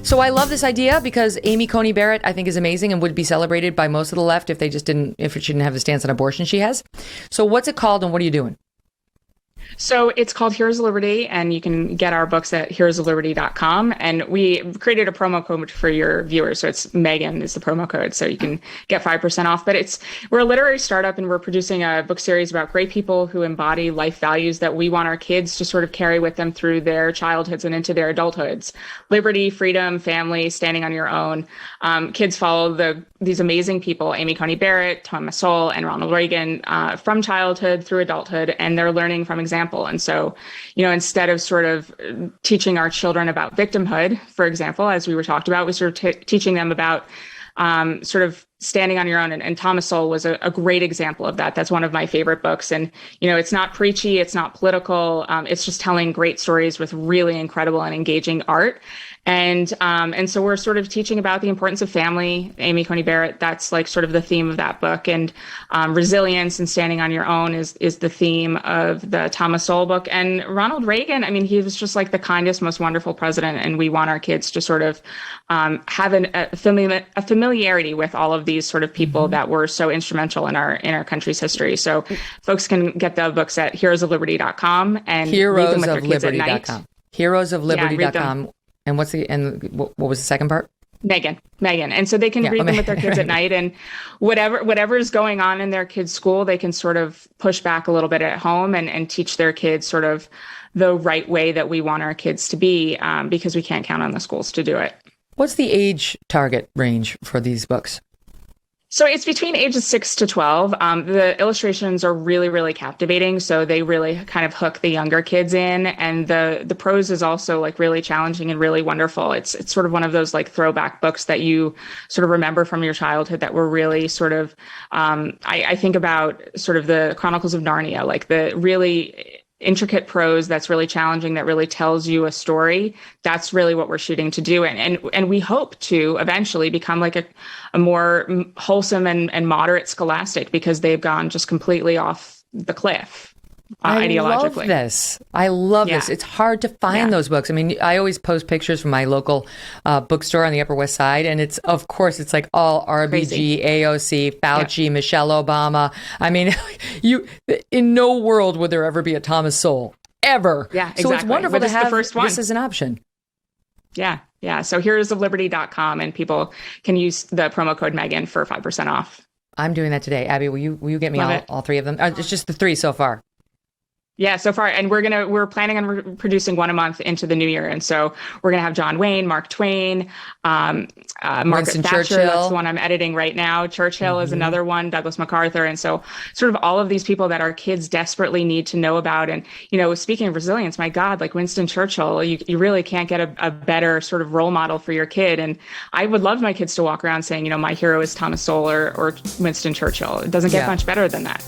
So I love this idea because Amy Coney Barrett, I think, is amazing and would be celebrated by most of the left if she didn't have the stance on abortion she has. So what's it called and what are you doing? So it's called Heroes of Liberty, and you can get our books at heroesofliberty.com. And we created a promo code for your viewers. So it's Megyn is the promo code. So you can get 5% off. But we're a literary startup, and we're producing a book series about great people who embody life values that we want our kids to sort of carry with them through their childhoods and into their adulthoods. Liberty, freedom, family, standing on your own. Kids follow these amazing people, Amy Coney Barrett, Thomas Sowell, and Ronald Reagan, from childhood through adulthood, and they're learning from example. And so, instead of sort of teaching our children about victimhood, for example, as we were talked about, we sort of teaching them about sort of standing on your own. And Thomas Sowell was a great example of that. That's one of my favorite books. And, it's not preachy, it's not political. It's just telling great stories with really incredible and engaging art. And so we're sort of teaching about the importance of family. Amy Coney Barrett, that's like sort of the theme of that book. And resilience and standing on your own is the theme of the Thomas Sowell book. And Ronald Reagan, I mean, he was just like the kindest, most wonderful president. And we want our kids to sort of have a familiarity with all of these sort of people that were so instrumental in our country's history. So folks can get the books at heroesofliberty.com and read them with their kids at night. Heroesofliberty.com. And what was the second part? Megyn. And so they can read them with their kids at night, and whatever is going on in their kids' school, they can sort of push back a little bit at home and teach their kids sort of the right way that we want our kids to be, because we can't count on the schools to do it. What's the age target range for these books? So it's between ages 6 to 12. The illustrations are really, really captivating. So they really kind of hook the younger kids in. And the prose is also like really challenging and really wonderful. It's sort of one of those like throwback books that you sort of remember from your childhood that were really sort of, I think about sort of the Chronicles of Narnia, like the really intricate prose that's really challenging, that really tells you a story. That's really what we're shooting to do. And we hope to eventually become like a more wholesome and moderate scholastic, because they've gone just completely off the cliff. Ideologically. I love this. It's hard to find those books. I mean, I always post pictures from my local bookstore on the Upper West Side, and it's like all RBG, crazy. AOC, Fauci, Michelle Obama. I mean, in no world would there ever be a Thomas Sowell, ever. Yeah, exactly. So it's wonderful to have the first one. This as an option. Yeah. So heroesofliberty.com, and people can use the promo code Megyn for 5% off. I'm doing that today. Abby, will you get me all three of them? It's just the three so far. Yeah, so far, and we're planning on producing one a month into the new year, and so we're gonna have John Wayne, Mark Twain, Margaret Thatcher. Churchill. That's the one I'm editing right now. Churchill is another one. Douglas MacArthur, and so sort of all of these people that our kids desperately need to know about. And speaking of resilience, my God, like Winston Churchill, you really can't get a better sort of role model for your kid. And I would love my kids to walk around saying, my hero is Thomas Sowell or Winston Churchill. It doesn't get much better than that.